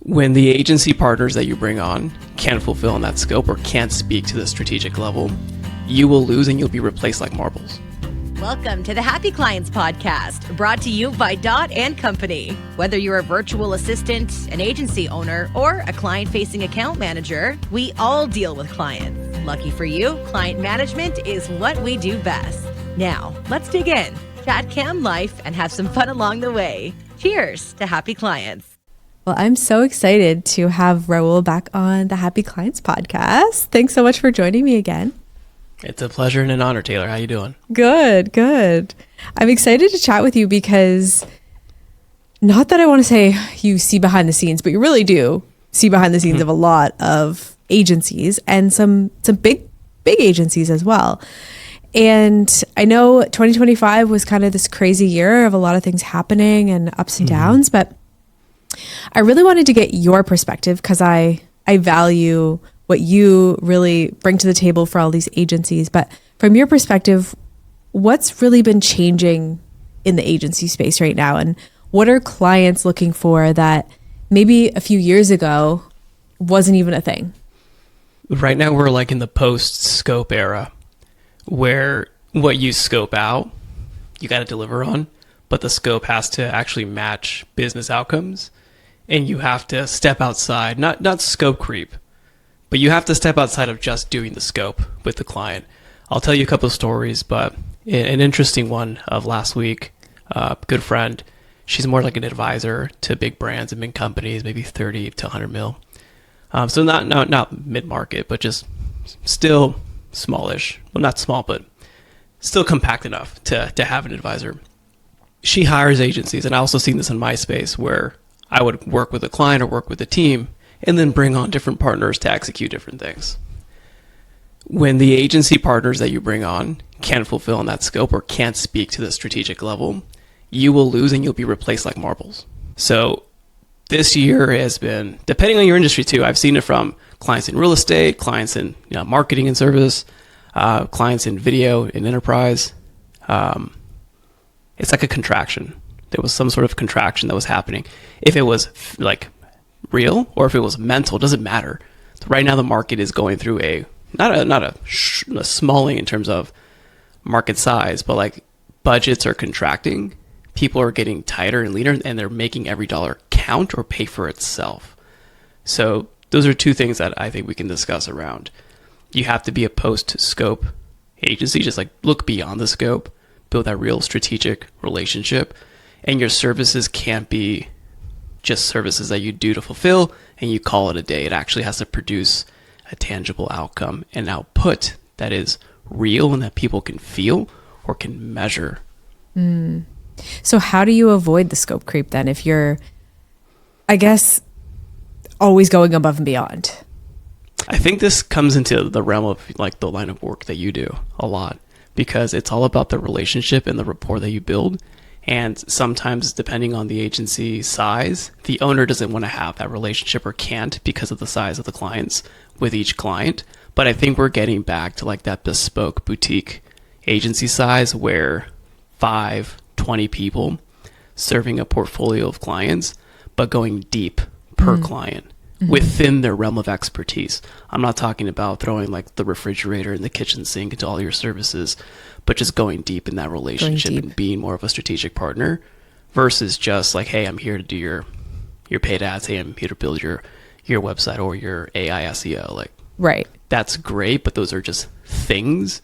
When the agency partners that you bring on can't fulfill in that scope or can't speak to the strategic level, you will lose and you'll be replaced like marbles. Welcome to the Happy Clients Podcast, brought to you by Dot & Company. Whether you're a virtual assistant, an agency owner, or a client-facing account manager, we all deal with clients. Lucky for you, client management is what we do best. Now, let's dig in, chat cam life, and have some fun along the way. Cheers to Happy Clients. Well, I'm so excited to have Raul back on the Happy Clients Podcast. Thanks so much for joining me again. It's a pleasure and an honor, Taylor. How you doing? Good. I'm excited to chat with you because not that I want to say you see behind the scenes, but you really do see behind the scenes of a lot of agencies and some big agencies as well. And I know 2025 was kind of this crazy year of a lot of things happening and ups and downs, but I really wanted to get your perspective because I value what you really bring to the table for all these agencies. But from your perspective, what's really been changing in the agency space right now? And what are clients looking for that maybe a few years ago wasn't even a thing? Right now, we're like in the post-scope era where what you scope out, you got to deliver on, but the scope has to actually match business outcomes. And you have to step outside, not scope creep, but you have to step outside of just doing the scope with the client. I'll tell you a couple of stories, but an interesting one of last week, good friend, she's more like an advisor to big brands and big companies, maybe 30 to 100 mil. So not mid-market, but just still smallish. Well, not small, but still compact enough to have an advisor. She hires agencies, and I also seen this in my space where I would work with a client or work with a team and then bring on different partners to execute different things. When the agency partners that you bring on can't fulfill in that scope or can't speak to the strategic level, you will lose and you'll be replaced like marbles. So this year has been, depending on your industry too, I've seen it from clients in real estate, clients in marketing and service, clients in video and enterprise. It's like a contraction. There was some sort of contraction that was happening. If it was like real or if it was mental, doesn't matter. Right now, the market is going through not a smalling in terms of market size, but like budgets are contracting. People are getting tighter and leaner, and they're making every dollar count or pay for itself. So those are two things that I think we can discuss around. You have to be a post-scope agency, just like look beyond the scope, build that real strategic relationship. And your services can't be just services that you do to fulfill and you call it a day. It actually has to produce a tangible outcome and output that is real and that people can feel or can measure. So how do you avoid the scope creep then if you're, I guess, always going above and beyond? I think this comes into the realm of like the line of work that you do a lot because it's all about the relationship and the rapport that you build. And sometimes, depending on the agency size, the owner doesn't want to have that relationship or can't because of the size of the clients with each client. But I think we're getting back to like that bespoke boutique agency size where 5, 20 people serving a portfolio of clients, but going deep per client within their realm of expertise. I'm not talking about throwing like the refrigerator and the kitchen sink into all your services, but just going deep in that relationship and being more of a strategic partner versus just like, hey, I'm here to do your paid ads. Hey, I'm here to build your website or your AI SEO. Like, right. That's great, but those are just things.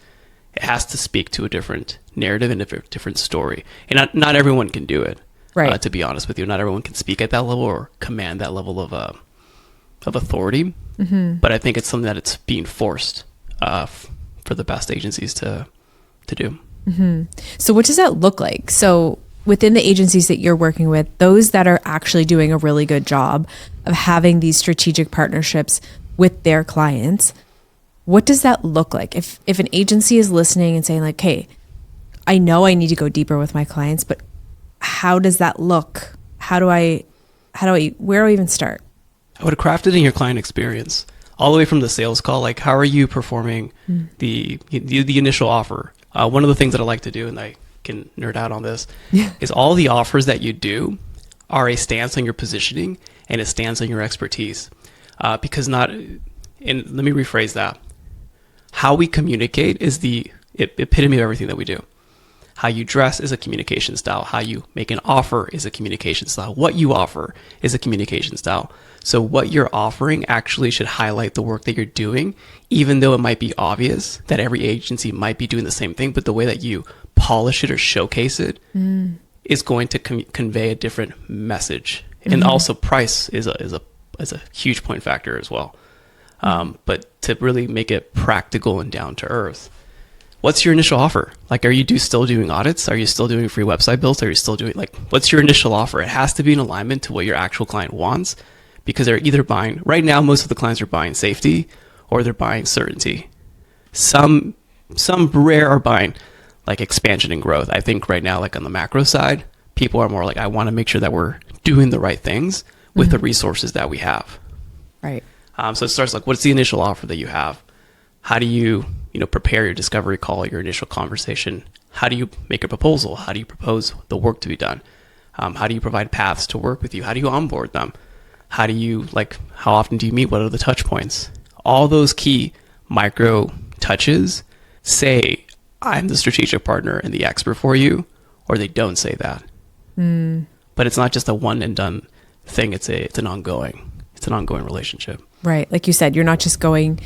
It has to speak to a different narrative and a different story. And not everyone can do it, right? To be honest with you. Not everyone can speak at that level or command that level of authority. But I think it's something that it's being forced for the best agencies to do. So what does that look like? So within the agencies that you're working with, those that are actually doing a really good job of having these strategic partnerships with their clients, what does that look like? If an agency is listening and saying like, hey, I know I need to go deeper with my clients, but how does that look? Where do I even start? I would craft it in your client experience all the way from the sales call. Like, how are you performing the initial offer? One of the things that I like to do, and I can nerd out on this, is all the offers that you do, are a stance on your positioning and a stance on your expertise. Because not, and let me rephrase that. How we communicate is the epitome of everything that we do. How you dress is a communication style. How you make an offer is a communication style. What you offer is a communication style. So what you're offering actually should highlight the work that you're doing, even though it might be obvious that every agency might be doing the same thing, but the way that you polish it or showcase it is going to convey a different message. And also price is a huge point factor as well. But to really make it practical and down to earth, what's your initial offer? Like, are you still doing audits? Are you still doing free website builds? Are you still doing, like, what's your initial offer? It has to be in alignment to what your actual client wants, because they're either buying, right now, most of the clients are buying safety or they're buying certainty. Some rare are buying like expansion and growth. I think right now, like on the macro side, people are more like, I want to make sure that we're doing the right things with the resources that we have. Right. So it starts like, what's the initial offer that you have? How do you prepare your discovery call, your initial conversation? How do you make a proposal? How do you propose the work to be done? How do you provide paths to work with you? How do you onboard them? How often do you meet? What are the touch points? All those key micro touches say, I'm the strategic partner and the expert for you, or they don't say that. But it's not just a one and done thing. It's an ongoing relationship. Right. Like you said, you're not just going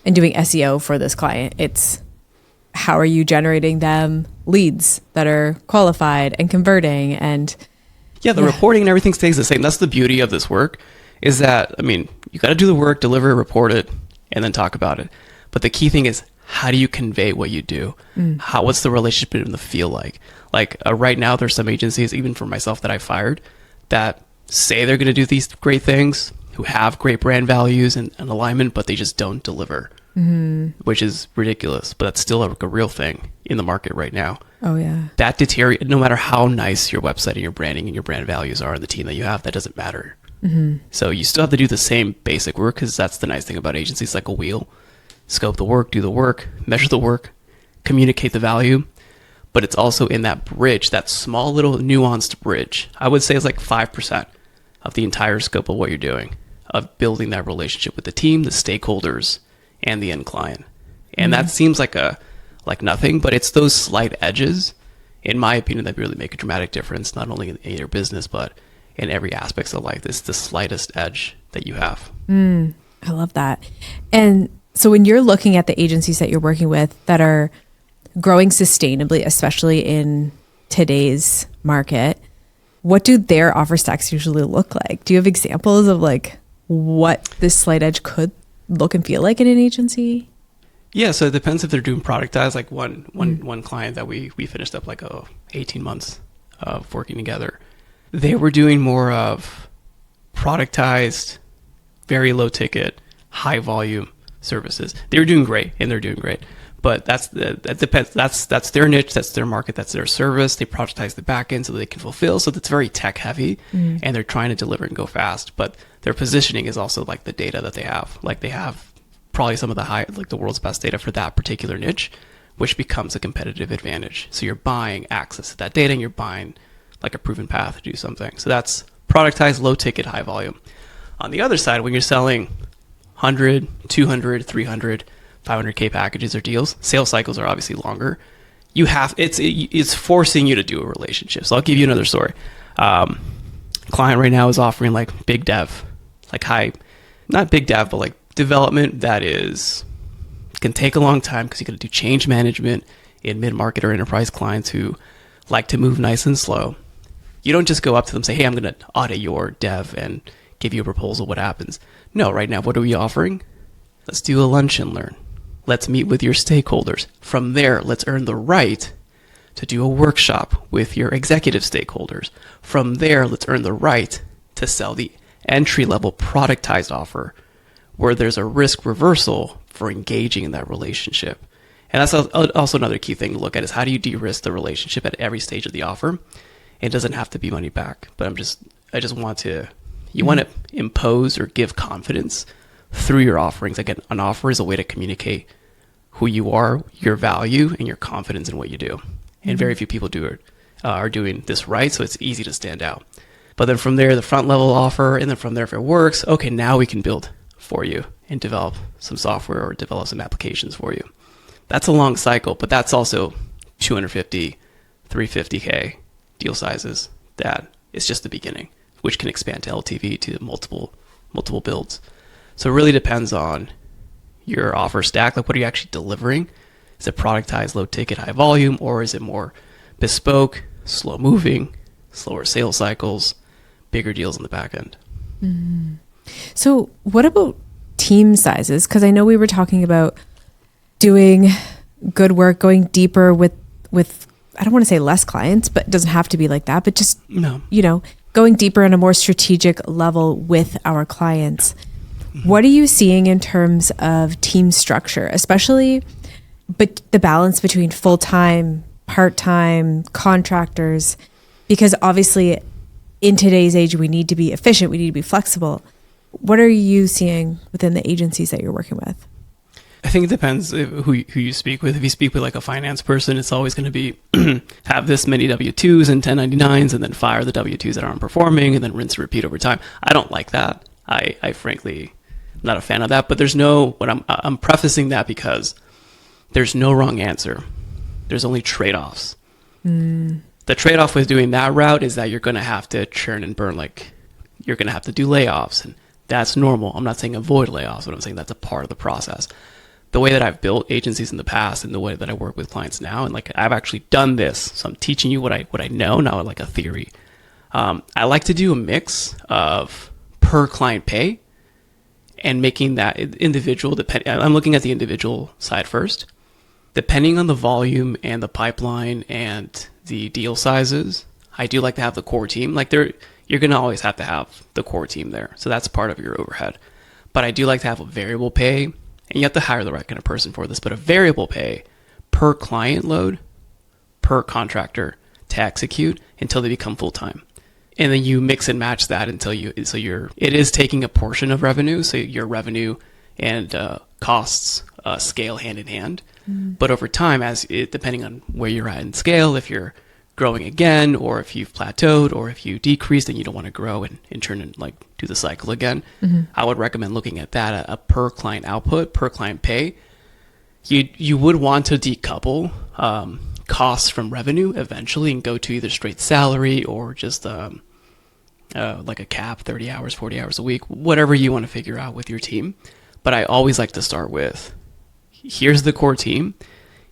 and doing SEO for this client. It's how are you generating them leads that are qualified and converting, and the reporting and everything stays the same. That's the beauty of this work, is that, I mean, you got to do the work, deliver, report it, and then talk about it. But the key thing is, how do you convey what you do? What's the relationship in the field like? Like right now, there's some agencies, even for myself, that I fired that say they're going to do these great things, who have great brand values and alignment, but they just don't deliver, which is ridiculous. But that's still a real thing in the market right now. Oh yeah. That deteriorate, no matter how nice your website and your branding and your brand values are and the team that you have, that doesn't matter. So you still have to do the same basic work, because that's the nice thing about agencies, like a wheel. Scope the work, do the work, measure the work, communicate the value. But it's also in that bridge, that small little nuanced bridge. I would say it's like 5% of the entire scope of what you're doing, of building that relationship with the team, the stakeholders, and the end client. And that seems like nothing, but it's those slight edges, in my opinion, that really make a dramatic difference, not only in your business, but in every aspect of life. It's the slightest edge that you have. I love that. And so when you're looking at the agencies that you're working with that are growing sustainably, especially in today's market, what do their offer stacks usually look like? Do you have examples of like what this slight edge could look and feel like in an agency? Yeah, so it depends if they're doing productized. Like one client that we finished up 18 months of working together. They were doing more of productized, very low ticket, high volume services. They were doing great, and they're doing great. But that depends. That's their niche, that's their market, that's their service. They productize the back end so that they can fulfill. So that's very tech heavy, and they're trying to deliver and go fast. But their positioning is also like the data that they have. Like they have probably some of the world's best data for that particular niche, which becomes a competitive advantage. So you're buying access to that data, and you're buying like a proven path to do something. So that's productized, low ticket, high volume. On the other side, when you're selling 100, 200, 300, 500K packages or deals, sales cycles are obviously longer. It's forcing you to do a relationship. So I'll give you another story. Client right now is offering like big dev, like not big dev, but like development that can take a long time, because you got to do change management in mid-market or enterprise clients who like to move nice and slow. You don't just go up to them and say, hey, I'm going to audit your dev and give you a proposal. What happens? No, right now, what are we offering? Let's do a lunch and learn. Let's meet with your stakeholders. From there, let's earn the right to do a workshop with your executive stakeholders. From there, let's earn the right to sell the entry-level productized offer, where there's a risk reversal for engaging in that relationship. And that's also another key thing to look at, is how do you de-risk the relationship at every stage of the offer? It doesn't have to be money back, but you want to impose or give confidence through your offerings. Again, an offer is a way to communicate who you are, your value, and your confidence in what you do. And very few people are doing this right, so it's easy to stand out. But then from there, the front level offer, and then from there, if it works, okay, now we can build for you and develop some software or develop some applications for you. That's a long cycle, but that's also 250, 350K deal sizes. That is just the beginning, which can expand to LTV to multiple builds. So it really depends on your offer stack. Like, what are you actually delivering? Is it productized, low ticket, high volume, or is it more bespoke, slow moving, slower sales cycles, bigger deals in the back end? Mm-hmm. So what about team sizes? Because I know we were talking about doing good work, going deeper with I don't want to say less clients, but it doesn't have to be like that, but just, going deeper on a more strategic level with our clients. Mm-hmm. What are you seeing in terms of team structure, especially but the balance between full-time, part-time, contractors? Because obviously in today's age, we need to be efficient, we need to be flexible. What are you seeing within the agencies that you're working with? I think it depends who you speak with. If you speak with like a finance person, it's always going to be have this many W-2s and 1099s and then fire the W-2s that aren't performing and then rinse and repeat over time. I don't like that. I frankly am not a fan of that, but I'm prefacing that because there's no wrong answer. There's only trade-offs. The trade-off with doing that route is that you're going to have to churn and burn, like you're going to have to do layoffs, and that's normal. I'm not saying avoid layoffs, but I'm saying that's a part of the process. The way that I've built agencies in the past and the way that I work with clients now, and like I've actually done this, so I'm teaching you what I know, not like a theory. I like to do a mix of per client pay and making that individual I'm looking at the individual side first. Depending on the volume and the pipeline and the deal sizes, I do like to have the core team. Like you're going to always have to have the core team there. So that's part of your overhead. But I do like to have a variable pay, and you have to hire the right kind of person for this, but a variable pay per client load, per contractor to execute until they become full-time. And then you mix and match that until it is taking a portion of revenue. So your revenue and costs scale hand in hand. But over time, depending on where you're at in scale, if you're growing again, or if you've plateaued, or if you decreased and you don't want to grow and turn and like do the cycle again, I would recommend looking at that, a per client output, per client pay. You would want to decouple costs from revenue eventually and go to either straight salary or just like a cap, 30 hours, 40 hours a week, whatever you want to figure out with your team. But I always like to start with, here's the core team,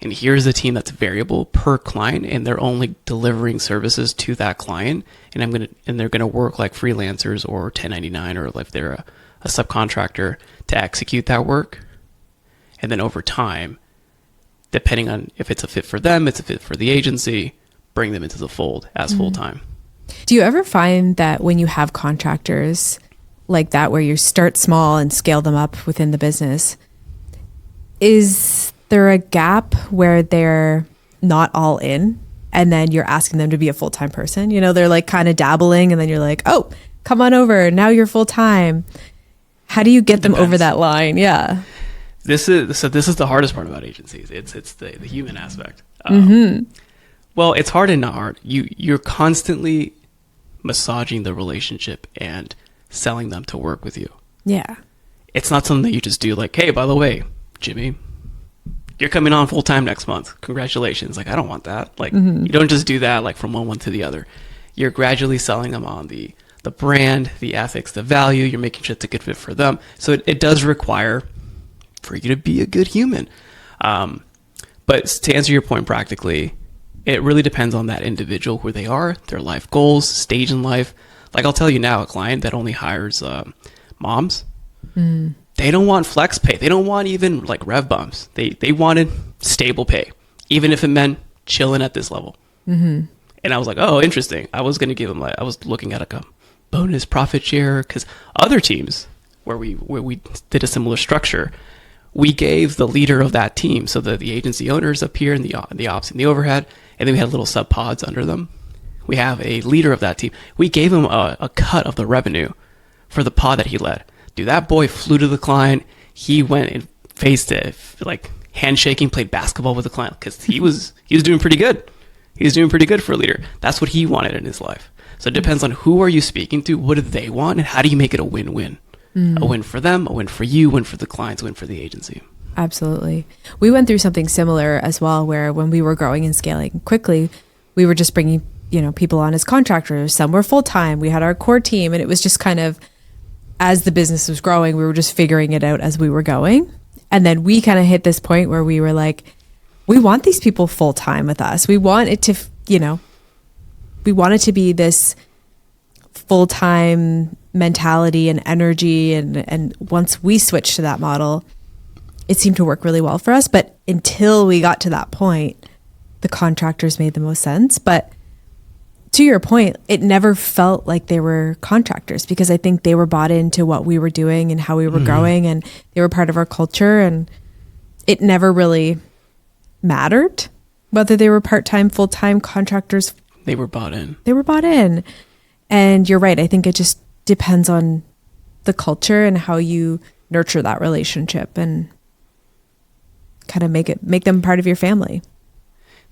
and here's the team that's variable per client, and they're only delivering services to that client, and they're gonna work like freelancers or 1099, or if they're a subcontractor to execute that work. And then over time, depending on if it's a fit for them, it's a fit for the agency, bring them into the fold as full-time. Do you ever find that when you have contractors like that, where you start small and scale them up within the business, is there a gap where they're not all in and then you're asking them to be a full-time person? They're like kind of dabbling and then you're like, oh, come on over, now you're full-time. How do you get them over that line? Yeah. This is the hardest part about agencies. It's the human aspect. Well, it's hard and not hard. You're constantly massaging the relationship and selling them to work with you. Yeah. It's not something that you just do like, hey, by the way, Jimmy, you're coming on full time next month. Congratulations. Like, I don't want that. Like, you don't just do that like from one to the other. You're gradually selling them on the brand, the ethics, the value. You're making sure it's a good fit for them. So it does require for you to be a good human. But to answer your point practically, it really depends on that individual, who they are, their life goals, stage in life. Like, I'll tell you now, a client that only hires moms, they don't want flex pay. They don't want even like rev bumps. They wanted stable pay, even if it meant chilling at this level. And I was like, oh, interesting. I was going to give them I was looking at like a bonus profit share, because other teams where we did a similar structure, we gave the leader of that team, so the agency owners up here and the ops and the overhead, and then we had little sub pods under them. We have a leader of that team. We gave him a cut of the revenue for the pod that he led. Dude, that boy flew to the client. He went and faced it, like handshaking, played basketball with the client, because he was doing pretty good. He was doing pretty good for a leader. That's what he wanted in his life. So it depends on who are you speaking to, what do they want, and how do you make it a win-win? A win for them, a win for you, win for the clients, win for the agency. Absolutely. We went through something similar as well, where when we were growing and scaling quickly, we were just bringing, people on as contractors. Some were full-time. We had our core team, and it was just kind of, as the business was growing, we were just figuring it out as we were going. And then we kind of hit this point where we were like, we want these people full-time with us. We want it to, we want it to be this full-time mentality and energy. And once we switched to that model, it seemed to work really well for us. But until we got to that point, the contractors made the most sense. But to your point, it never felt like they were contractors, because I think they were bought into what we were doing and how we were growing, and they were part of our culture. And it never really mattered whether they were part-time, full-time contractors. They were bought in. They were bought in. And you're right. I think it just depends on the culture and how you nurture that relationship and kind of make them part of your family.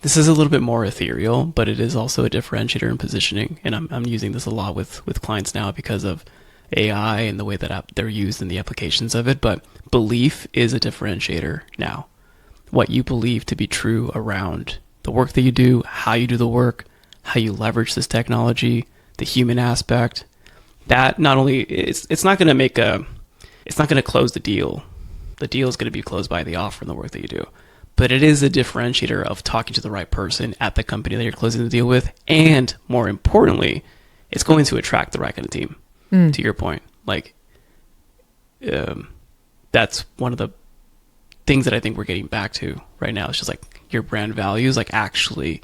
This is a little bit more ethereal, but it is also a differentiator in positioning. And I'm using this a lot with clients now because of AI and the way that they're used in the applications of it. But belief is a differentiator now. What you believe to be true around the work that you do, how you do the work, how you leverage this technology, the human aspect, that not only it's not going to close the deal. The deal is going to be closed by the offer and the work that you do. But it is a differentiator of talking to the right person at the company that you're closing the deal with. And more importantly, it's going to attract the right kind of team, to your point. That's one of the things that I think we're getting back to right now. It's just like your brand values, like actually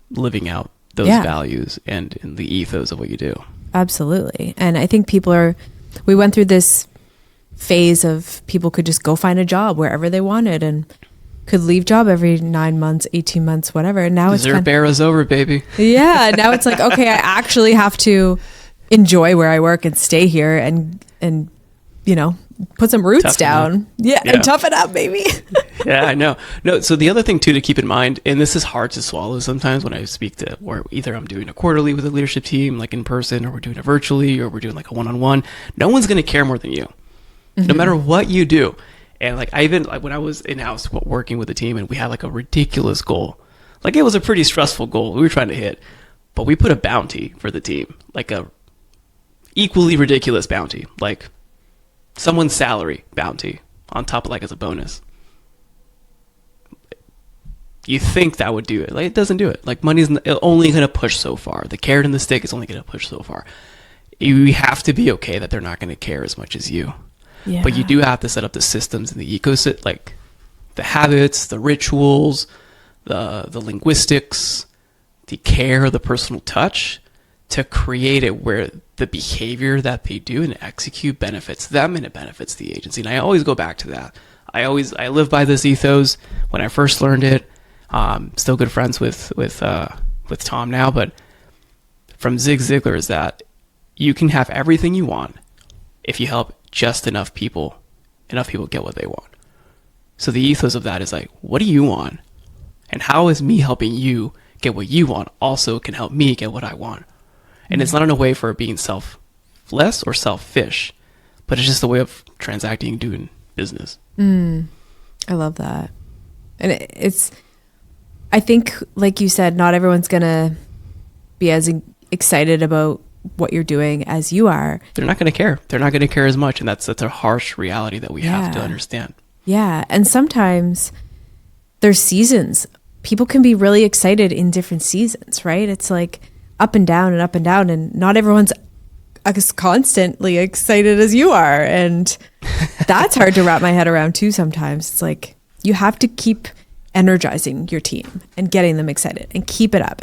living out those values and in the ethos of what you do. Absolutely. And I think we went through this phase of people could just go find a job wherever they wanted and could leave job every 9 months, 18 months, whatever. And now Dessert era's over, baby. Yeah. Now it's like, okay, I actually have to enjoy where I work and stay here and put some roots down. Yeah. And toughen up, baby. Yeah, I know. No, so the other thing too to keep in mind, and this is hard to swallow sometimes when I speak to, or either I'm doing a quarterly with a leadership team, like in person, or we're doing it virtually, or we're doing like a one-on-one. No one's going to care more than you, no matter what you do. And like when I was in-house working with the team, and we had like a ridiculous goal, like it was a pretty stressful goal we were trying to hit, but we put a bounty for the team, like a equally ridiculous bounty, like someone's salary bounty on top of like as a bonus. You think that would do it. Like, it doesn't do it. Like, money's only going to push so far. The carrot and the stick is only going to push so far. You have to be okay that they're not going to care as much as you. Yeah. But you do have to set up the systems and the ecosystem, like the habits, the rituals, the linguistics, the care, the personal touch, to create it where the behavior that they do and execute benefits them and it benefits the agency. And I always go back to that. I live by this ethos. When I first learned it, still good friends with Tom now, but from Zig Ziglar, is that you can have everything you want if you help just enough people get what they want. So the ethos of that is like, what do you want? And how is me helping you get what you want also can help me get what I want? And it's not in a way for being selfless or selfish, but it's just a way of transacting and doing business. I love that. And I think, like you said, not everyone's going to be as excited about what you're doing as you are. They're not going to care. They're not going to care as much. And that's a harsh reality that we have to understand. Yeah. And sometimes there's seasons. People can be really excited in different seasons, right? It's like up and down and up and down. And not everyone's as constantly excited as you are. And that's hard to wrap my head around too sometimes. It's like you have to keep energizing your team and getting them excited and keep it up.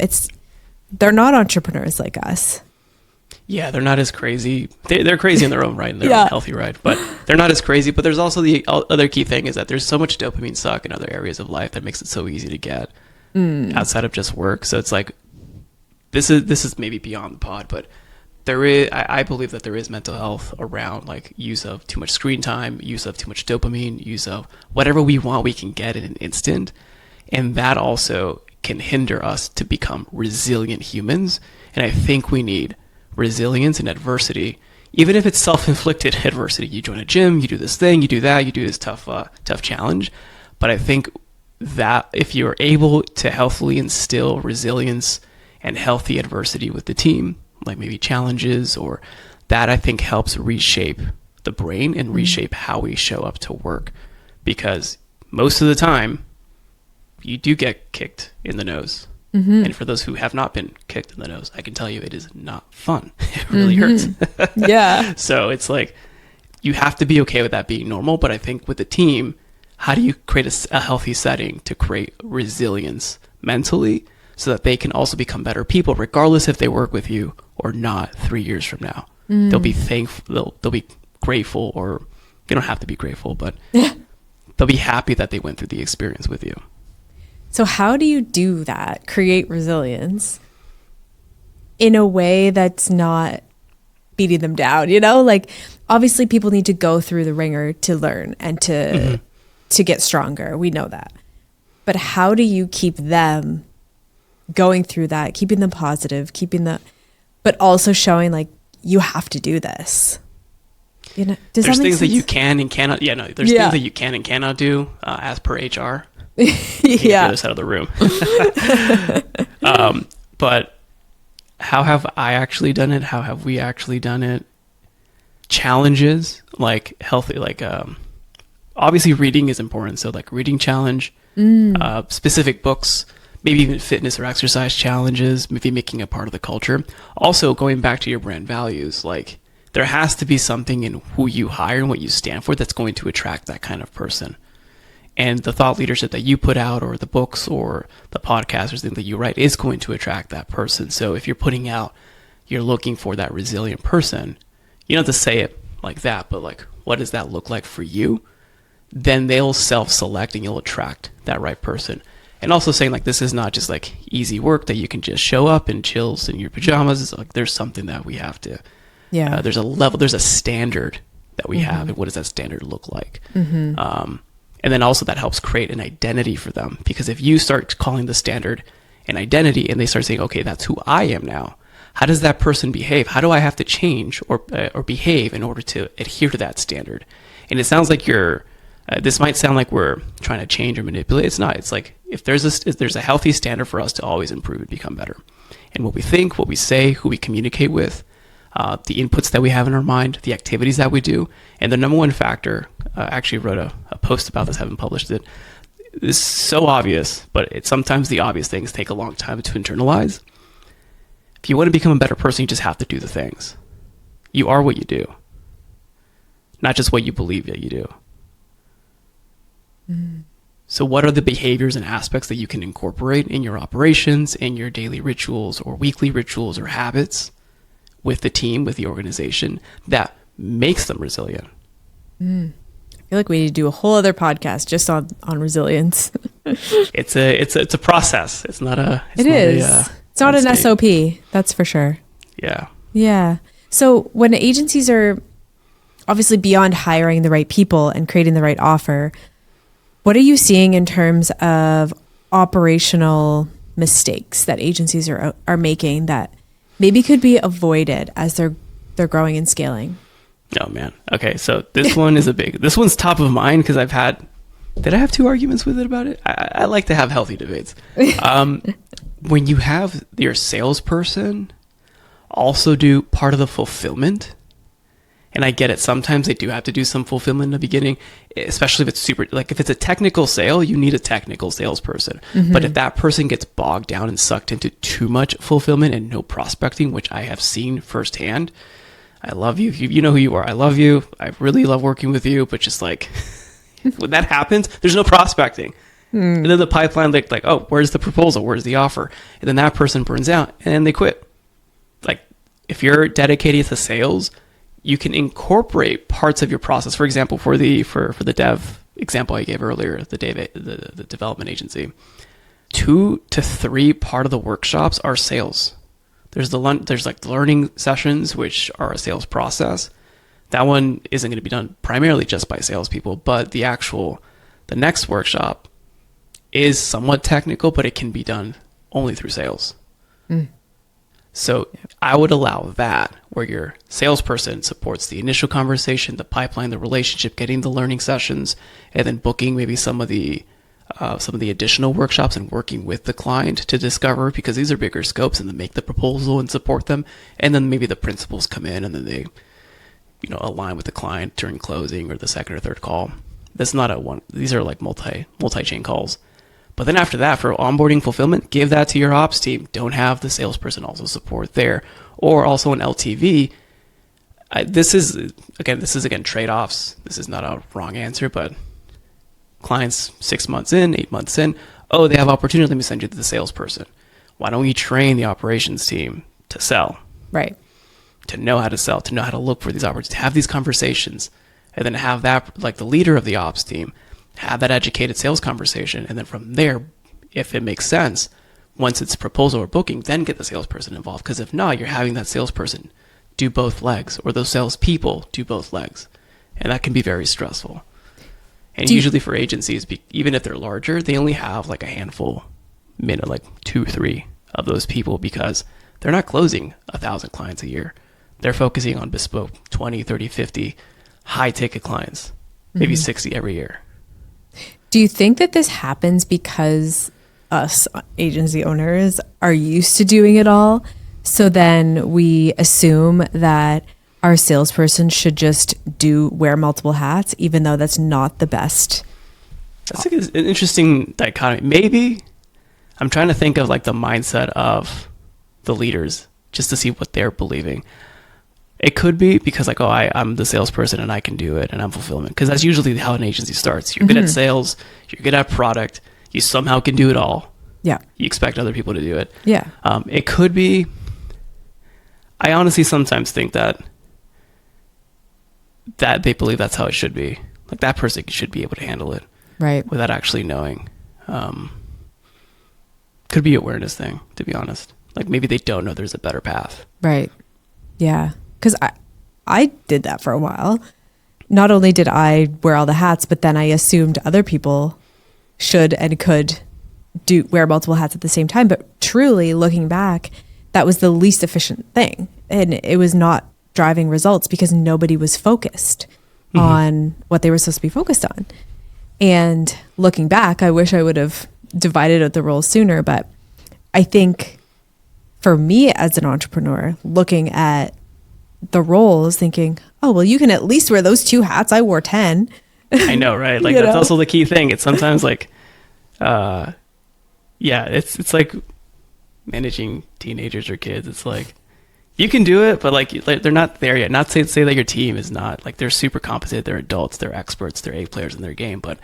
They're not entrepreneurs like us. Yeah, they're not as crazy. They're crazy in their own right, in their own healthy right, but they're not as crazy. But there's also the other key thing is that there's so much dopamine suck in other areas of life that makes it so easy to get outside of just work. So it's like, this is maybe beyond the pod, but I believe that there is mental health around like use of too much screen time, use of too much dopamine, use of whatever we want, we can get in an instant. And that also can hinder us to become resilient humans. And I think we need resilience in adversity, even if it's self-inflicted adversity. You join a gym, you do this thing, you do that, you do this tough challenge. But I think that if you're able to healthily instill resilience and healthy adversity with the team, like maybe challenges or that, I think helps reshape the brain and reshape how we show up to work. Because most of the time, you do get kicked in the nose. And for those who have not been kicked in the nose, I can tell you it is not fun. It really hurts. Yeah. So it's like, you have to be okay with that being normal. But I think with the team, how do you create a healthy setting to create resilience mentally so that they can also become better people, regardless if they work with you or not 3 years from now? They'll be thankful, they'll be grateful, or they don't have to be grateful, but they'll be happy that they went through the experience with you. So how do you do that? Create resilience in a way that's not beating them down, you know? Like, obviously people need to go through the ringer to learn and to get stronger. We know that. But how do you keep them going through that, keeping them positive, but also showing like, you have to do this? You know, there's things that you can and cannot. Yeah, no, there's things that you can and cannot do as per HR. The other side of the room. But how have I actually done it? How have we actually done it? Challenges, like healthy, like obviously reading is important. So like reading challenge, specific books, maybe even fitness or exercise challenges, maybe making a part of the culture. Also going back to your brand values, like there has to be something in who you hire and what you stand for that's going to attract that kind of person. And the thought leadership that you put out, or the books or the podcasts or things that you write, is going to attract that person. So if you're putting out, you're looking for that resilient person, you don't have to say it like that, but like, what does that look like for you? Then they'll self-select and you'll attract that right person. And also saying like, this is not just like easy work that you can just show up and chills in your pajamas. It's like, there's something that we have to, there's a level, there's a standard that we have. And what does that standard look like? And then also that helps create an identity for them. Because if you start calling the standard an identity and they start saying, okay, that's who I am now. How does that person behave? How do I have to change or behave in order to adhere to that standard? And it sounds like this might sound like we're trying to change or manipulate. It's not. It's like, if there's a healthy standard for us to always improve and become better. And what we think, what we say, who we communicate with, the inputs that we have in our mind, the activities that we do. And the number one factor, I actually wrote a post about this, haven't published it. It's so obvious, but sometimes the obvious things take a long time to internalize. If you want to become a better person, you just have to do the things. You are what you do, not just what you believe that you do. So what are the behaviors and aspects that you can incorporate in your operations, in your daily rituals or weekly rituals or habits with the team, with the organization, that makes them resilient? I feel like we need to do a whole other podcast just on resilience. It's a process. It's not a. It's not an SOP. That's for sure. Yeah. Yeah. So when agencies are obviously beyond hiring the right people and creating the right offer, what are you seeing in terms of operational mistakes that agencies are making that maybe could be avoided as they're growing and scaling? Oh man. Okay. So this one is this one's top of mind because did I have 2 arguments with it about it? I like to have healthy debates. When you have your salesperson also do part of the fulfillment, and I get it, sometimes they do have to do some fulfillment in the beginning, especially if it's if it's a technical sale, you need a technical salesperson. But if that person gets bogged down and sucked into too much fulfillment and no prospecting, which I have seen firsthand, I love you. You know who you are. I love you. I really love working with you. But just like, when that happens, there's no prospecting. And then the pipeline, like, oh, where's the proposal? Where's the offer? And then that person burns out and they quit. Like, if you're dedicated to sales, you can incorporate parts of your process. For example, for the dev example I gave earlier, the development agency, 2 to 3 part of the workshops are sales. There's like learning sessions, which are a sales process. That one isn't going to be done primarily just by salespeople, but the next workshop is somewhat technical, but it can be done only through sales. So I would allow that, where your salesperson supports the initial conversation, the pipeline, the relationship, getting the learning sessions, and then booking maybe some of the additional workshops and working with the client to discover, because these are bigger scopes, and then make the proposal and support them. And then maybe the principals come in and then they, align with the client during closing or the second or third call. That's not these are like multi-chain calls. But then after that, for onboarding fulfillment, give that to your ops team. Don't have the salesperson also support there. Or also an LTV. This is again trade-offs. This is not a wrong answer, but clients 6 months in, 8 months in, oh, they have opportunity, let me send you to the salesperson. Why don't we train the operations team to sell? Right. To know how to sell, to know how to look for these opportunities, to have these conversations, and then have that, like the leader of the ops team, have that educated sales conversation. And then from there, if it makes sense, once it's proposal or booking, then get the salesperson involved. Because if not, you're having that salesperson do both legs, or those salespeople do both legs. And that can be very stressful. And usually for agencies, even if they're larger, they only have like a handful, like 2 or 3 of those people, because they're not closing 1,000 clients a year. They're focusing on bespoke 20, 30, 50 high ticket clients, maybe 60 every year. Do you think that this happens because us agency owners are used to doing it all? So then we assume that our salesperson should just wear multiple hats, even though that's not the best. That's like an interesting dichotomy. Maybe I'm trying to think of like the mindset of the leaders, just to see what they're believing. It could be because like, I'm the salesperson and I can do it and I'm fulfillment. Because that's usually how an agency starts. You're good at sales. You're good at product. You somehow can do it all. Yeah. You expect other people to do it. Yeah. It could be. I honestly sometimes think that they believe that's how it should be. Like that person should be able to handle it. Right. Without actually knowing. Could be awareness thing, to be honest. Like maybe they don't know there's a better path. Right. Yeah. Because I did that for a while. Not only did I wear all the hats, but then I assumed other people should and could wear multiple hats at the same time. But truly, looking back, that was the least efficient thing. And it was not driving results because nobody was focused on what they were supposed to be focused on. And looking back, I wish I would have divided out the roles sooner. But I think for me as an entrepreneur, looking at the roles, thinking, oh, well, you can at least wear those 2 hats. I wore 10. I know, right? Like that's also the key thing. It's sometimes like, it's like managing teenagers or kids. It's like, you can do it, but like they're not there yet. Not to say that your team is not, like they're super competent. They're adults. They're experts. They're A players in their game, but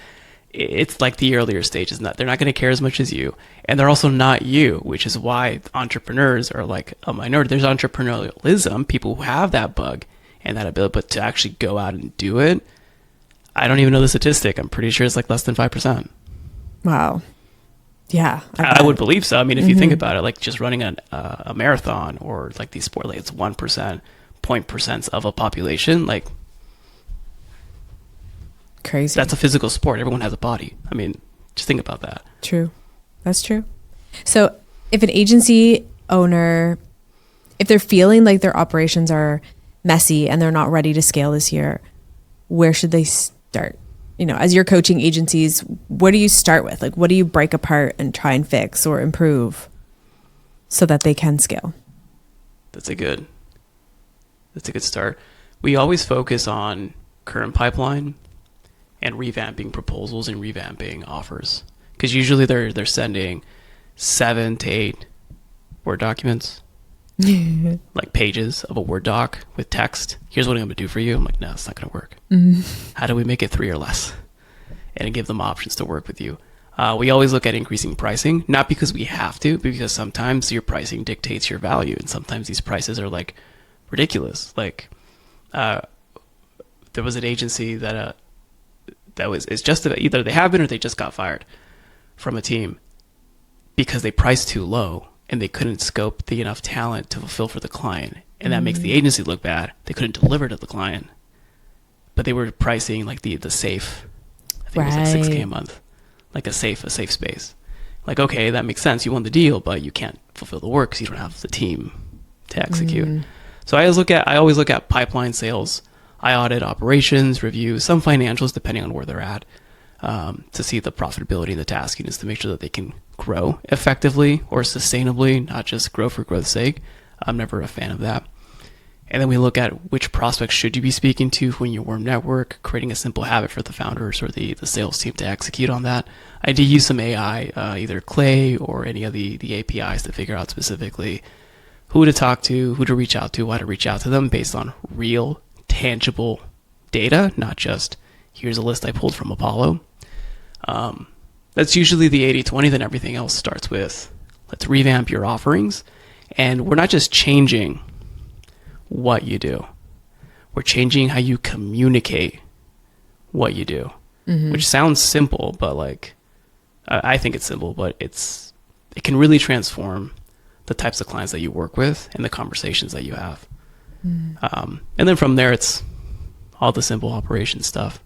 it's like the earlier stages. They're not going to care as much as you, and they're also not you, which is why entrepreneurs are like a minority. There's entrepreneurialism, people who have that bug and that ability, but to actually go out and do it, I don't even know the statistic. I'm pretty sure it's like less than 5%. Wow. Yeah. I would believe so. I mean, if you think about it, like just running a marathon or like these sport, like it's 1% of a population, like crazy. That's a physical sport. Everyone has a body. I mean, just think about that. True. That's true. So if an agency owner, if they're feeling like their operations are messy and they're not ready to scale this year, where should they start? As you're coaching agencies, what do you start with? Like, what do you break apart and try and fix or improve so that they can scale? That's a good start. We always focus on current pipeline and revamping proposals and revamping offers, because usually they're sending 7 to 8 Word documents, like pages of a Word doc with text. Here's what I'm going to do for you. I'm like, no, it's not going to work. How do we make it 3 or less and give them options to work with you? We always look at increasing pricing, not because we have to, but because sometimes your pricing dictates your value, and sometimes these prices are like ridiculous. Like there was an agency that it's just either they have been or they just got fired from a team because they priced too low and they couldn't scope the enough talent to fulfill for the client, and that makes the agency look bad. They couldn't deliver to the client, but they were pricing like the safe. I think it was like $6,000 a month. like a safe space. Like, okay, that makes sense. You won the deal, but you can't fulfill the work because you don't have the team to execute. So I always look at pipeline sales. I audit operations, review some financials depending on where they're at, to see the profitability of the tasking, to make sure that they can grow effectively or sustainably, not just grow for growth's sake. I'm never a fan of that. And then we look at which prospects should you be speaking to when you warm network, creating a simple habit for the founders or the sales team to execute on that. I do use some AI, either Clay or any of the APIs to figure out specifically who to talk to, who to reach out to, why to reach out to them based on real, tangible data, not just here's a list I pulled from Apollo. That's usually the 80-20. Then everything else starts with, let's revamp your offerings. And we're not just changing what you do. We're changing how you communicate what you do, which sounds simple, but like, I think it's simple, but it can really transform the types of clients that you work with and the conversations that you have. And then from there, it's all the simple operation stuff.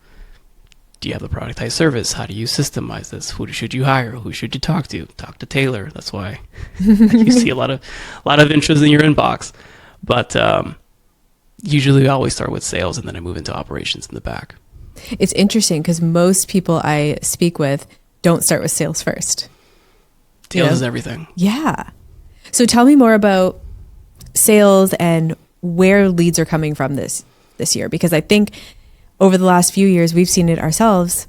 Do you have the productized service? How do you systemize this? Who should you hire? Who should you talk to? Talk to Taylor. That's why you see a lot of intros in your inbox. But usually I always start with sales and then I move into operations in the back. It's interesting because most people I speak with don't start with sales first. Sales is everything. Yeah. So tell me more about sales and where leads are coming from this year, because I think over the last few years we've seen it ourselves.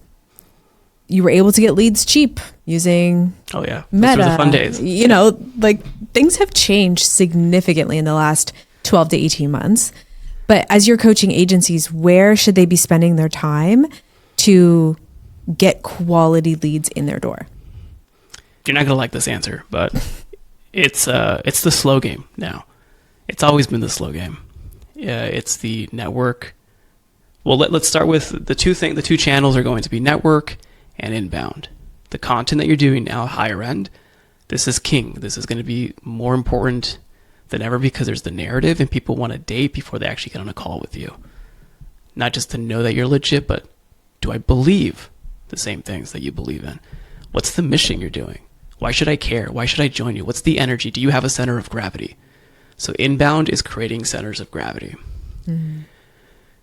You were able to get leads cheap using Meta. Those were the fun days. You know, like things have changed significantly in the last 12 to 18 months. But as you're coaching agencies, where should they be spending their time to get quality leads in their door? You're not going to like this answer, but it's the slow game now. It's always been the slow game. It's the network. Well, let's start with the two channels are going to be network and inbound. The content that you're doing now, higher end, this is king. This is going to be more important than ever because there's the narrative and people want to date before they actually get on a call with you. Not just to know that you're legit, but do I believe the same things that you believe in? What's the mission you're doing? Why should I care? Why should I join you? What's the energy? Do you have a center of gravity? So inbound is creating centers of gravity.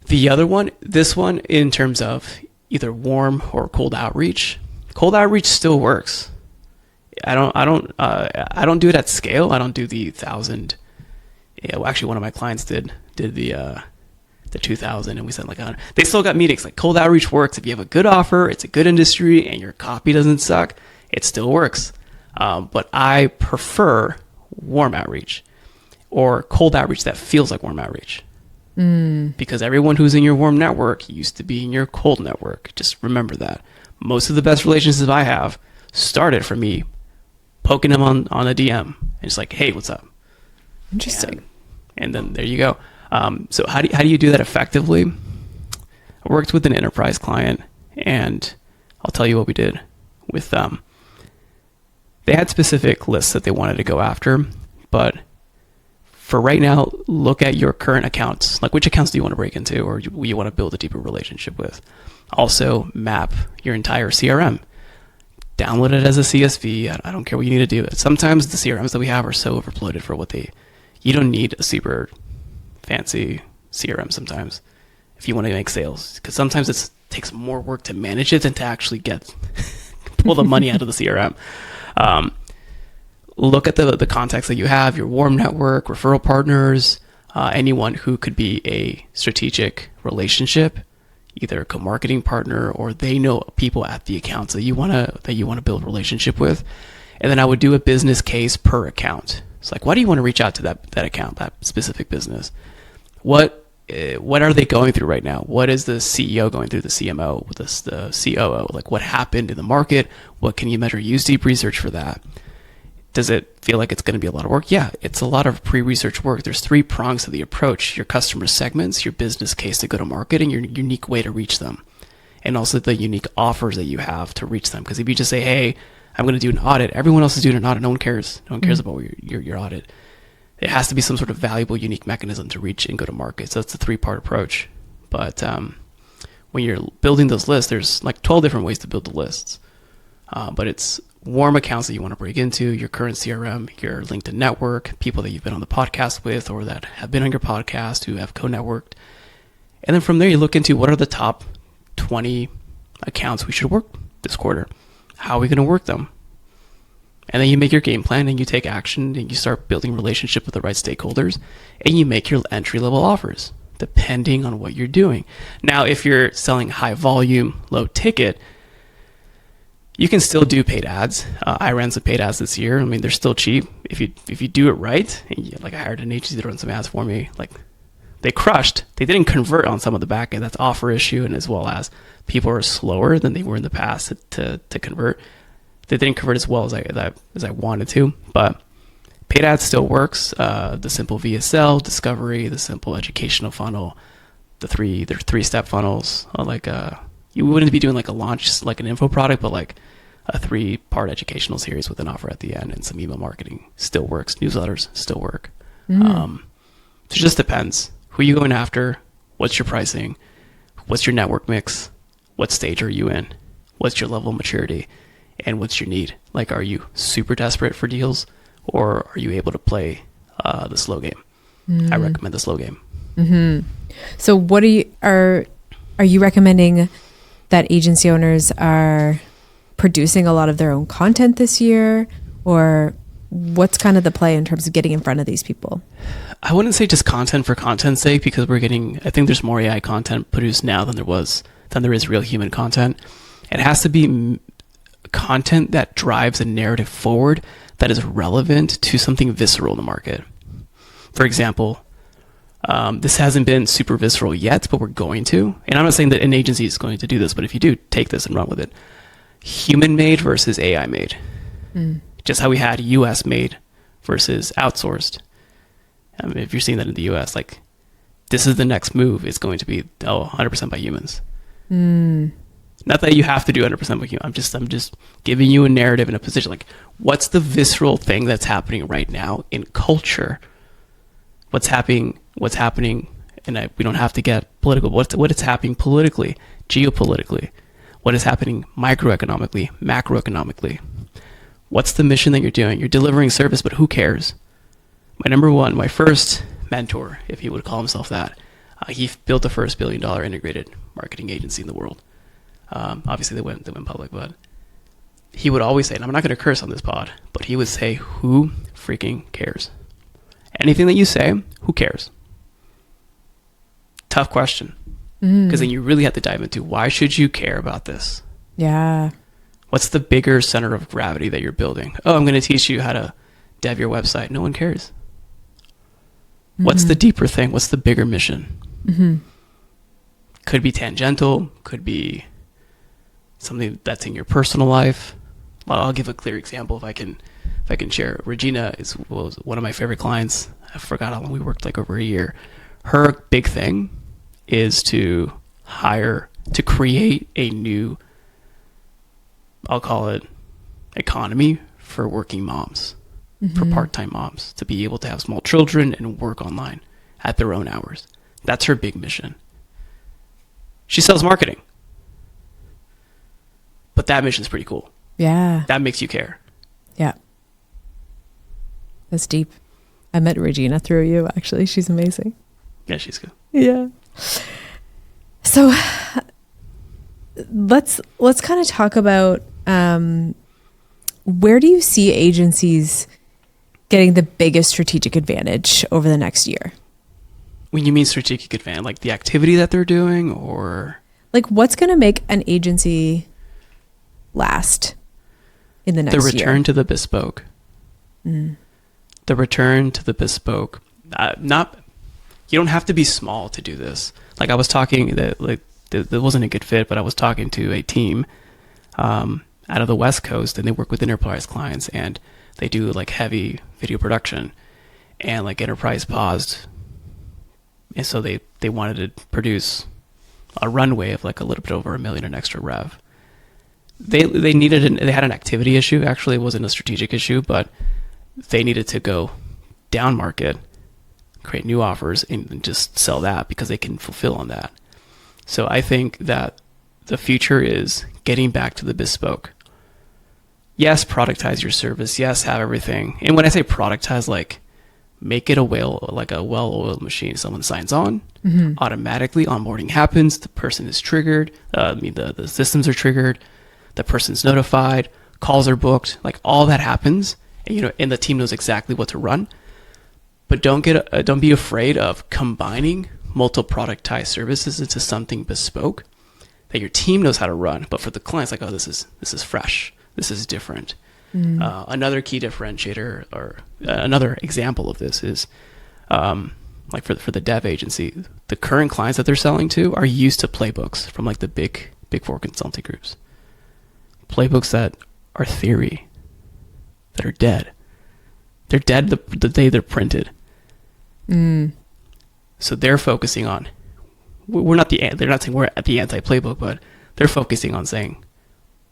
The other one, this one, in terms of either warm or cold outreach still works. I don't do it at scale. I don't do the 1,000. Yeah, well, actually, one of my clients did the 2,000, and we sent like 100. They still got meetings. Like cold outreach works if you have a good offer, it's a good industry, and your copy doesn't suck. It still works. But I prefer warm outreach or cold outreach that feels like warm outreach. Because everyone who's in your warm network used to be in your cold network. Just remember that. Most of the best relationships I have started from me poking them on a DM and just like, hey, what's up? Interesting. And then there you go. So how do you do that effectively? I worked with an enterprise client, and I'll tell you what we did with them. They had specific lists that they wanted to go after, but for right now, look at your current accounts. Like, which accounts do you want to break into or you want to build a deeper relationship with? Also, map your entire CRM. Download it as a CSV. I don't care what you need to do. Sometimes the CRMs that we have are so overloaded for what you don't need a super fancy CRM sometimes if you want to make sales. Because sometimes it takes more work to manage it than to actually pull the money out of the CRM. Look at the contacts that you have, your warm network, referral partners, anyone who could be a strategic relationship, either a co-marketing partner or they know people at the accounts that you want to build a relationship with. And then I would do a business case per account. It's like, why do you want to reach out to that account, that specific business? What are they going through right now? What is the CEO going through, the CMO, the COO? Like, what happened in the market? What can you measure? Use deep research for that. Does it feel like it's going to be a lot of work? Yeah, it's a lot of pre-research work. There's 3 prongs to the approach: your customer segments, your business case to go to market, and your unique way to reach them. And also the unique offers that you have to reach them. Because if you just say, hey, I'm going to do an audit, everyone else is doing an audit. No one cares. No one cares about your audit. It has to be some sort of valuable, unique mechanism to reach and go to market. So that's a 3-part approach. But when you're building those lists, there's like 12 different ways to build the lists. but it's warm accounts that you want to break into, your current CRM, your LinkedIn network, people that you've been on the podcast with or that have been on your podcast who have co-networked. And then from there, you look into what are the top 20 accounts we should work this quarter? How are we going to work them? And then you make your game plan and you take action and you start building relationship with the right stakeholders and you make your entry-level offers depending on what you're doing. Now, if you're selling high volume, low ticket, you can still do paid ads. I ran some paid ads this year. I mean, they're still cheap. If you do it right, and I hired an agency to run some ads for me, like they crushed. They didn't convert on some of the back end. That's offer issue, and as well as people are slower than they were in the past to convert. They didn't convert as well as I wanted to, but paid ads still works. The simple VSL, discovery, the simple educational funnel, they're 3-step funnels. You wouldn't be doing like a launch, like an info product, but like a 3-part educational series with an offer at the end and some email marketing still works. Newsletters still work. So it just depends. Who are you going after? What's your pricing? What's your network mix? What stage are you in? What's your level of maturity? And what's your need? Like, are you super desperate for deals or are you able to play the slow game? I recommend the slow game. Mm-hmm. So what are you recommending that agency owners are producing a lot of their own content this year, or what's kind of the play in terms of getting in front of these people? I wouldn't say just content for content's sake, because I think there's more AI content produced now than there is real human content. It has to be content that drives a narrative forward that is relevant to something visceral in the market. For example, this hasn't been super visceral yet, but we're going to. And I'm not saying that an agency is going to do this, but if you do, take this and run with it. Human-made versus AI-made. Just how we had US-made versus outsourced. I mean, if you're seeing that in the US, like, this is the next move. It's going to be 100% by humans. Not that you have to do 100% by humans. I'm just giving you a narrative and a position. Like, what's the visceral thing that's happening right now in culture? What's happening, and we don't have to get political, what is happening politically, geopolitically, what is happening microeconomically, macroeconomically. What's the mission that you're doing? You're delivering service, but who cares? My first mentor, if he would call himself that, he built the first $1 billion integrated marketing agency in the world. Obviously they went public, but he would always say, and I'm not going to curse on this pod, but he would say, who freaking cares? Anything that you say, who cares? Tough question. Because then you really have to dive into, why should you care about this? Yeah. What's the bigger center of gravity that you're building? Oh, I'm going to teach you how to dev your website. No one cares. What's the deeper thing? What's the bigger mission? Could be tangential, could be something that's in your personal life. Well, I'll give a clear example if I can share. Regina was one of my favorite clients. I forgot how long we worked, like over a year. Her big thing is to create a new, I'll call it, economy for working moms, for part-time moms, to be able to have small children and work online at their own hours. That's her big mission. She sells marketing. But that mission's pretty cool. Yeah. That makes you care. Yeah. That's deep. I met Regina through you, actually. She's amazing. Yeah, she's good. Yeah. So let's kind of talk about where do you see agencies getting the biggest strategic advantage over the next year? When you mean strategic advantage, like the activity that they're doing, or like what's going to make an agency last in the next year? The return to the bespoke. The return to the bespoke. You don't have to be small to do this. Like I was talking, that wasn't a good fit, but I was talking to a team out of the West Coast, and they work with enterprise clients, and they do like heavy video production, and like enterprise paused, and so they wanted to produce a runway of like a little bit over $1 million in extra rev. They had an activity issue. Actually, it wasn't a strategic issue, but they needed to go down market, create new offers, and just sell that because they can fulfill on that. So I think that the future is getting back to the bespoke. yes, productize your service. Yes, have everything. And when I say productize, like make it a well-oiled machine. Someone signs on, automatically onboarding happens. The person is triggered. The systems are triggered. The person's notified. Calls are booked. Like all that happens, and the team knows exactly what to run. But don't be afraid of combining multiple productized services into something bespoke that your team knows how to run. But for the clients, like, oh, this is fresh. This is different. Another key differentiator or another example of this is like for the dev agency, the current clients that they're selling to are used to playbooks from like the big four consulting groups. Playbooks that are theory, that are dead. They're dead the day they're printed. So they're focusing on, they're not saying we're at the anti-playbook, but they're focusing on saying,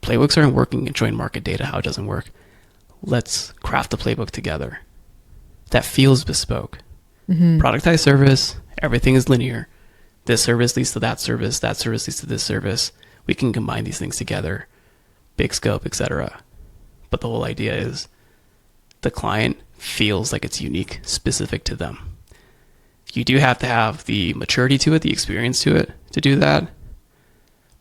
playbooks aren't working and showing market data how it doesn't work. Let's craft the playbook together. That feels bespoke. Productized service, everything is linear. This service leads to that service leads to this service. We can combine these things together, big scope, etc. But the whole idea is the client feels like it's unique, specific to them. You do have to have the maturity to it, the experience to it, to do that.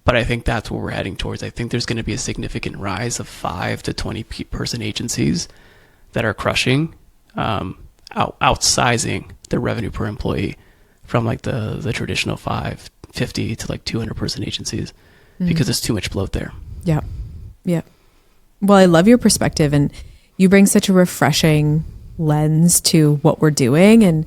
But I think that's what we're heading towards. I think there's going to be a significant rise of 5 to 20 person agencies that are crushing, outsizing their revenue per employee from like the traditional 50 to like 200 person agencies because there's too much bloat there. Yeah. Yeah. Well, I love your perspective, and you bring such a refreshing lens to what we're doing. And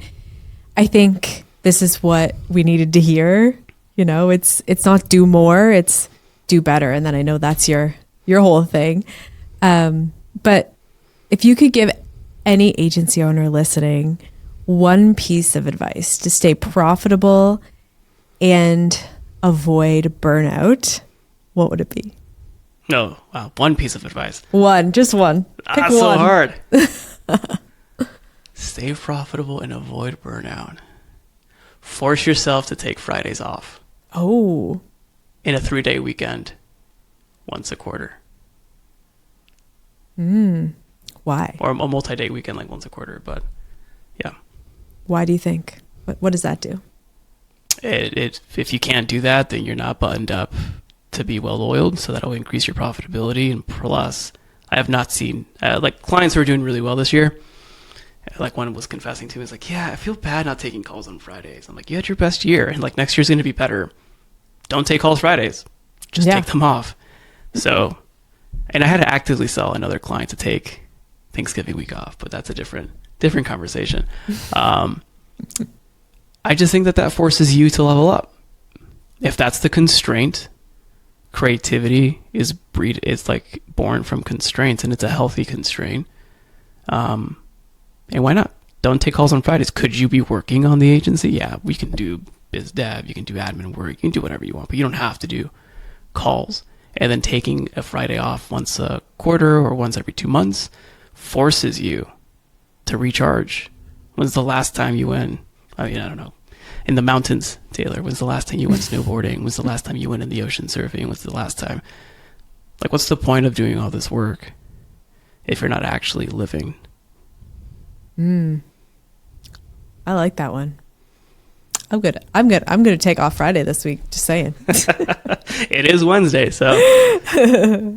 I think this is what we needed to hear. It's not do more, it's do better. And then I know that's your whole thing. But if you could give any agency owner listening one piece of advice to stay profitable and avoid burnout, what would it be? No, wow, one piece of advice. Just one. Pick That's one. so hard. Stay profitable and avoid burnout. Force yourself to take Fridays off. Oh. In a 3-day weekend, once a quarter. Why? Or a multi-day weekend, like once a quarter. But yeah. Why do you think? What does that do? If you can't do that, then you're not buttoned up to be well-oiled. So that'll increase your profitability. And plus, I have not seen like clients who are doing really well this year. Like one was confessing to me, was like, yeah, I feel bad not taking calls on Fridays. I'm like, you had your best year, and like next year's going to be better. Don't take calls Fridays. Just take them off. So, and I had to actively sell another client to take Thanksgiving week off, but that's a different conversation. I just think that forces you to level up. If that's the constraint, creativity is like born from constraints, and it's a healthy constraint. And why not? Don't take calls on Fridays. Could you be working on the agency? Yeah, we can do biz dev, you can do admin work, you can do whatever you want, but you don't have to do calls. And then taking a Friday off once a quarter or once every 2 months forces you to recharge. When's the last time you went, I don't know, in the mountains, Taylor? When's the last time you went snowboarding? When's the last time you went in the ocean surfing? When's the last time? Like, what's the point of doing all this work if you're not actually living? I like that one. I'm good. I'm going to take off Friday this week. Just saying. It is Wednesday, so.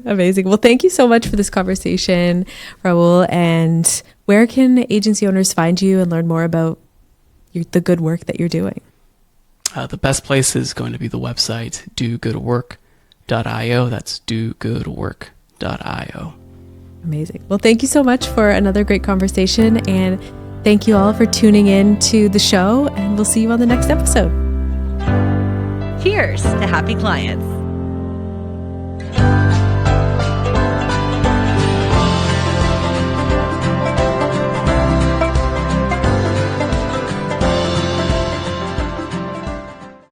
Amazing. Well, thank you so much for this conversation, Raul. And where can agency owners find you and learn more about the good work that you're doing? The best place is going to be the website, dogoodwork.io. That's dogoodwork.io. Amazing. Well, thank you so much for another great conversation. And thank you all for tuning in to the show. And we'll see you on the next episode. Cheers to happy clients.